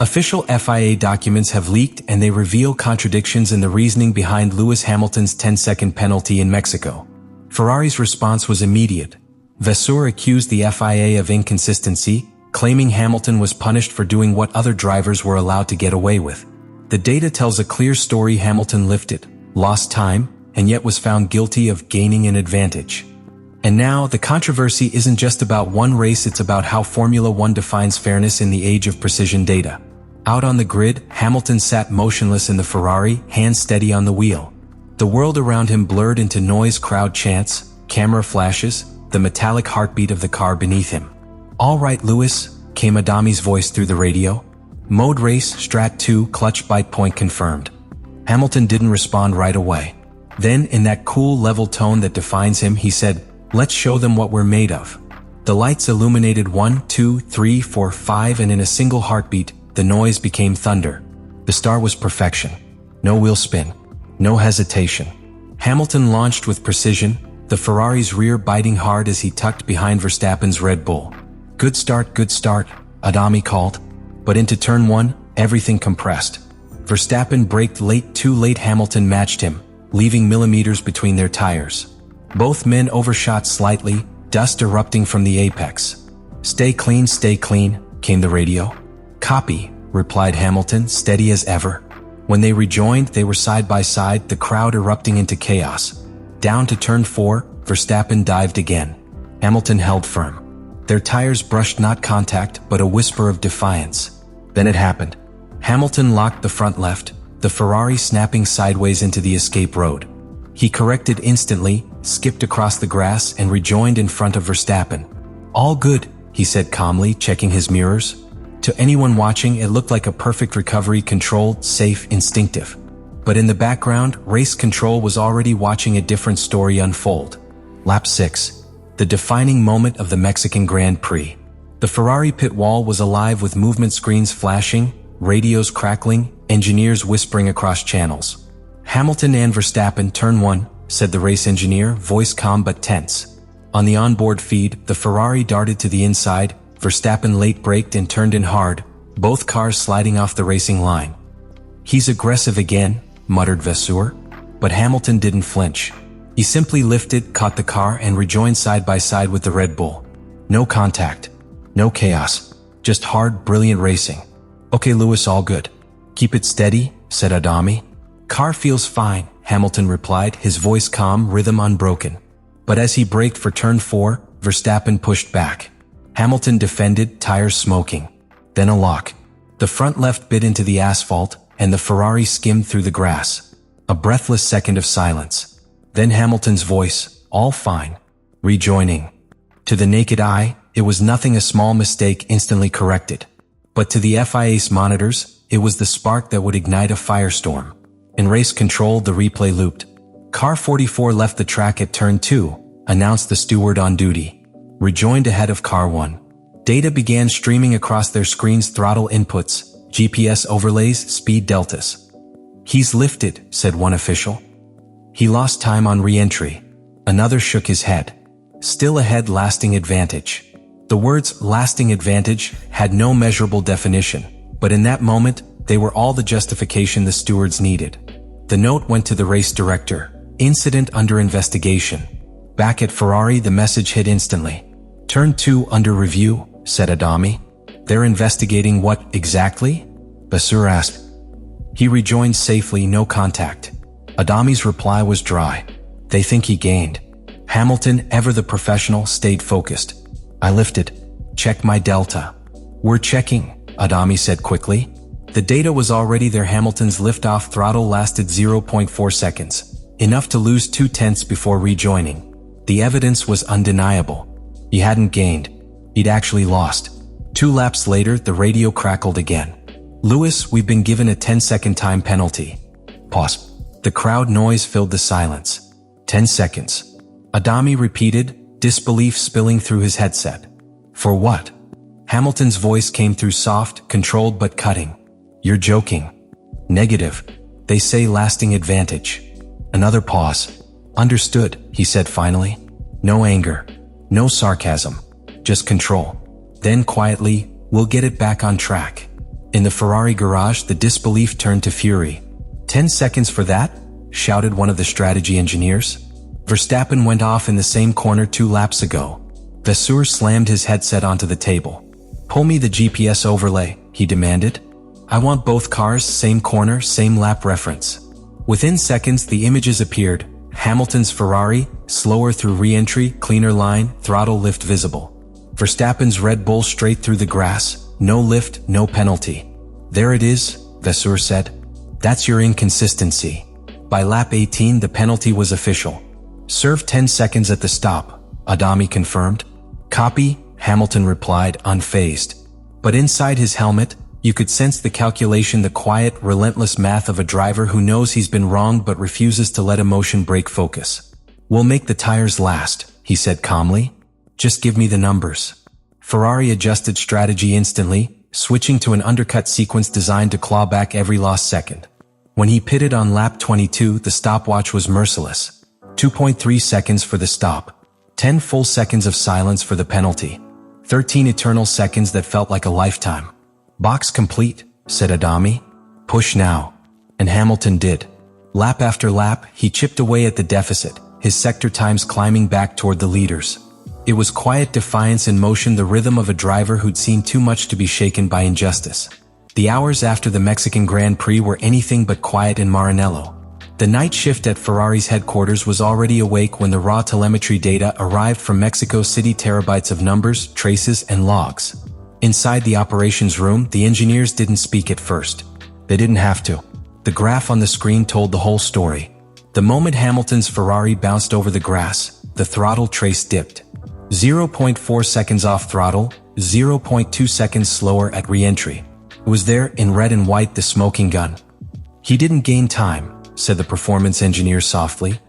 Official FIA documents have leaked and they reveal contradictions in the reasoning behind Lewis Hamilton's 10-second penalty in Mexico. Ferrari's response was immediate. Vasseur accused the FIA of inconsistency, claiming Hamilton was punished for doing what other drivers were allowed to get away with. The data tells a clear story: Hamilton lifted, lost time, and yet was found guilty of gaining an advantage. And now, the controversy isn't just about one race, it's about how Formula One defines fairness in the age of precision data. Out on the grid, Hamilton sat motionless in the Ferrari, hands steady on the wheel. The world around him blurred into noise, crowd chants, camera flashes, the metallic heartbeat of the car beneath him. "All right, Lewis," came Adami's voice through the radio. "Mode race, Strat 2, clutch bite point confirmed." Hamilton didn't respond right away. Then, in that cool, level tone that defines him, he said, "Let's show them what we're made of." The lights illuminated 1, 2, 3, 4, 5, and in a single heartbeat, the noise became thunder. The star was perfection. No wheel spin. No hesitation. Hamilton launched with precision, the Ferrari's rear biting hard as he tucked behind Verstappen's Red Bull. Good start, Adami called. But into turn 1, everything compressed. Verstappen braked late, too late. Hamilton matched him, leaving millimeters between their tires. Both men overshot slightly, dust erupting from the apex. Stay clean, came the radio. "Copy," replied Hamilton, steady as ever. When they rejoined, they were side by side, the crowd erupting into chaos. Down to turn 4, Verstappen dived again. Hamilton held firm. Their tires brushed, not contact, but a whisper of defiance. Then it happened. Hamilton locked the front left, the Ferrari snapping sideways into the escape road. He corrected instantly, skipped across the grass, and rejoined in front of Verstappen. "All good," he said calmly, checking his mirrors. To anyone watching, it looked like a perfect recovery, controlled, safe, instinctive. But in the background, race control was already watching a different story unfold. Lap 6. The defining moment of the Mexican Grand Prix. The Ferrari pit wall was alive with movement screens flashing, radios crackling, engineers whispering across channels. "Hamilton and Verstappen, turn 1, said the race engineer, voice calm but tense. On the onboard feed, the Ferrari darted to the inside, Verstappen late braked and turned in hard, both cars sliding off the racing line. "He's aggressive again," muttered Vasseur. But Hamilton didn't flinch. He simply lifted, caught the car, and rejoined side by side with the Red Bull. No contact. No chaos. Just hard, brilliant racing. "Okay, Lewis, all good." "Keep it steady," said Adami. "Car feels fine," Hamilton replied, his voice calm, rhythm unbroken. But as he braked for turn 4, Verstappen pushed back. Hamilton defended, tires smoking. Then a lock. The front left bit into the asphalt, and the Ferrari skimmed through the grass. A breathless second of silence. Then Hamilton's voice, "All fine." Rejoining. To the naked eye, it was nothing, a small mistake instantly corrected. But to the FIA's monitors, it was the spark that would ignite a firestorm. In race control, the replay looped. "Car 44 left the track at turn 2, announced the steward on duty. Rejoined ahead of car 1. Data began streaming across their screens: throttle inputs, GPS overlays, speed deltas. "He's lifted," said one official. "He lost time on re-entry." Another shook his head. "Still ahead, lasting advantage." The words "lasting advantage" had no measurable definition, but in that moment, they were all the justification the stewards needed. The note went to the race director. "Incident under investigation." Back at Ferrari, the message hit instantly. "Turn 2 under review," said Adami. "They're investigating what exactly?" Vasseur asked. He rejoined safely, no contact. Adami's reply was dry. "They think he gained." Hamilton, ever the professional, stayed focused. "I lifted. Check my delta." "We're checking," Adami said quickly. The data was already there. Hamilton's liftoff throttle lasted 0.4 seconds, enough to lose 2/10 before rejoining. The evidence was undeniable. He hadn't gained. He'd actually lost. 2 laps later, the radio crackled again. "Lewis, we've been given a 10-second time penalty." Pause. The crowd noise filled the silence. 10 seconds. Adami repeated, disbelief spilling through his headset. "For what?" Hamilton's voice came through soft, controlled but cutting. "You're joking." "Negative. They say lasting advantage." Another pause. "Understood," he said finally. No anger. No sarcasm. Just control. Then quietly, "We'll get it back on track." In the Ferrari garage, the disbelief turned to fury. 10 seconds for that? Shouted one of the strategy engineers. Verstappen went off in the same corner 2 laps ago. Vasseur slammed his headset onto the table. Pull me the GPS overlay, he demanded. I want both cars, same corner, same lap reference. Within seconds, the images appeared. Hamilton's Ferrari, slower through re-entry, cleaner line, throttle lift visible. Verstappen's Red Bull straight through the grass, no lift, no penalty. There it is, Vasseur said. That's your inconsistency. By lap 18, the penalty was official. Serve 10 seconds at the stop, Adami confirmed. Copy, Hamilton replied, unfazed. But inside his helmet, you could sense the calculation, the quiet, relentless math of a driver who knows he's been wrong but refuses to let emotion break focus. We'll make the tires last, he said calmly. Just give me the numbers. Ferrari adjusted strategy instantly, switching to an undercut sequence designed to claw back every lost second. When he pitted on lap 22, the stopwatch was merciless. 2.3 seconds for the stop. 10 full seconds of silence for the penalty. 13 eternal seconds that felt like a lifetime. Box complete, said Adami. Push now. And Hamilton did. Lap after lap, he chipped away at the deficit, his sector times climbing back toward the leaders. It was quiet defiance in motion, the rhythm of a driver who'd seen too much to be shaken by injustice. The hours after the Mexican Grand Prix were anything but quiet in Maranello. The night shift at Ferrari's headquarters was already awake when the raw telemetry data arrived from Mexico City, terabytes of numbers, traces, and logs. Inside the operations room, the engineers didn't speak at first. They didn't have to. The graph on the screen told the whole story. The moment Hamilton's Ferrari bounced over the grass, the throttle trace dipped. 0.4 seconds off throttle, 0.2 seconds slower at re-entry. It was there, in red and white, the smoking gun. He didn't gain time, said the performance engineer softly.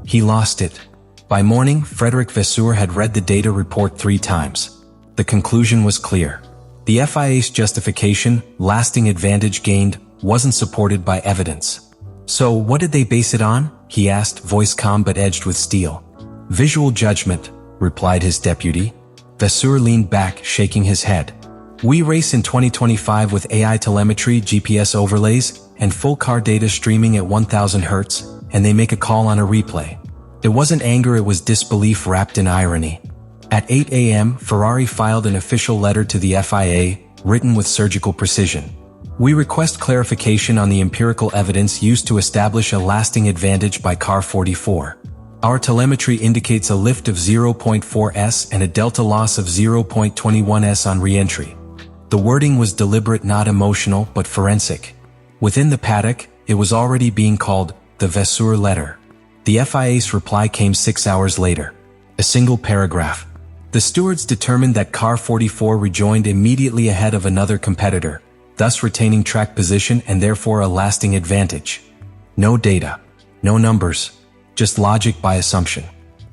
He lost it. By morning, Frédéric Vasseur had read the data report 3 times. The conclusion was clear. The FIA's justification, lasting advantage gained, wasn't supported by evidence. So what did they base it on? He asked, voice calm but edged with steel. Visual judgment, replied his deputy. Vasseur leaned back, shaking his head. We race in 2025 with AI telemetry, GPS overlays, and full car data streaming at 1000 Hz, and they make a call on a replay. It wasn't anger, it was disbelief wrapped in irony. At 8 a.m., Ferrari filed an official letter to the FIA, written with surgical precision. We request clarification on the empirical evidence used to establish a lasting advantage by car 44. Our telemetry indicates a lift of 0.4 s and a delta loss of 0.21 s on re-entry. The wording was deliberate, not emotional, but forensic. Within the paddock, it was already being called the Vasseur letter. The FIA's reply came 6 hours later. A single paragraph. The stewards determined that car 44 rejoined immediately ahead of another competitor, thus retaining track position and therefore a lasting advantage. No data. No numbers. Just logic by assumption.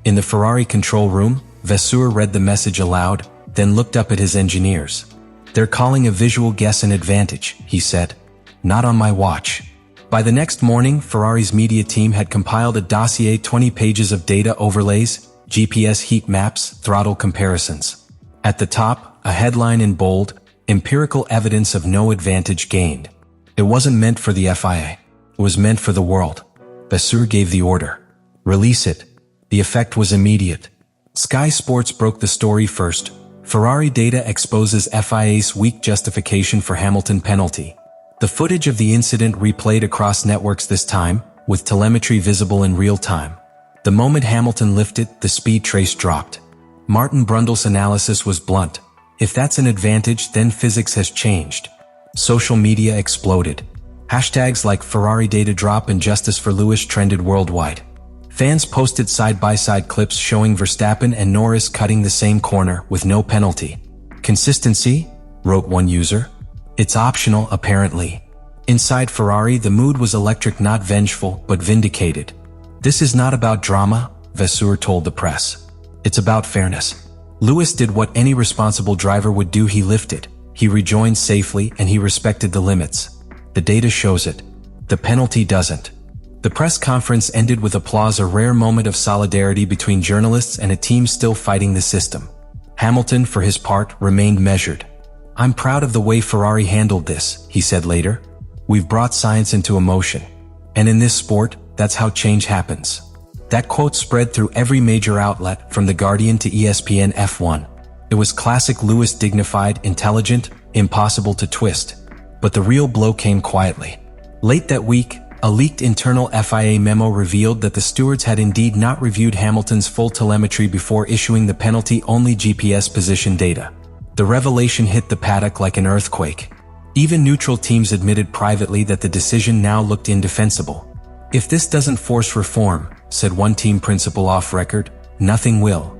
In the Ferrari control room, Vasseur read the message aloud, then looked up at his engineers. They're calling a visual guess an advantage, he said. Not on my watch. By the next morning, Ferrari's media team had compiled a dossier, 20 pages of data overlays, GPS heat maps, throttle comparisons. At the top, a headline in bold, empirical evidence of no advantage gained. It wasn't meant for the FIA. It was meant for the world. Vasseur gave the order. Release it. The effect was immediate. Sky Sports broke the story first. Ferrari data exposes FIA's weak justification for Hamilton penalty. The footage of the incident replayed across networks this time, with telemetry visible in real time. The moment Hamilton lifted, the speed trace dropped. Martin Brundle's analysis was blunt. If that's an advantage, then physics has changed. Social media exploded. Hashtags like Ferrari data drop and Justice for Lewis trended worldwide. Fans posted side-by-side clips showing Verstappen and Norris cutting the same corner with no penalty. Consistency? Wrote one user. It's optional, apparently. Inside Ferrari, the mood was electric, not vengeful, but vindicated. This is not about drama, Vasseur told the press. It's about fairness. Lewis did what any responsible driver would do. He lifted, he rejoined safely, and he respected the limits. The data shows it. The penalty doesn't. The press conference ended with applause, a rare moment of solidarity between journalists and a team still fighting the system. Hamilton, for his part, remained measured. "I'm proud of the way Ferrari handled this," he said later. "We've brought science into emotion. And in this sport, that's how change happens." That quote spread through every major outlet, from The Guardian to ESPN F1. It was classic Lewis, dignified, intelligent, impossible to twist. But the real blow came quietly. Late that week, a leaked internal FIA memo revealed that the stewards had indeed not reviewed Hamilton's full telemetry before issuing the penalty-only GPS position data. The revelation hit the paddock like an earthquake. Even neutral teams admitted privately that the decision now looked indefensible. "If this doesn't force reform," said one team principal off record, "nothing will."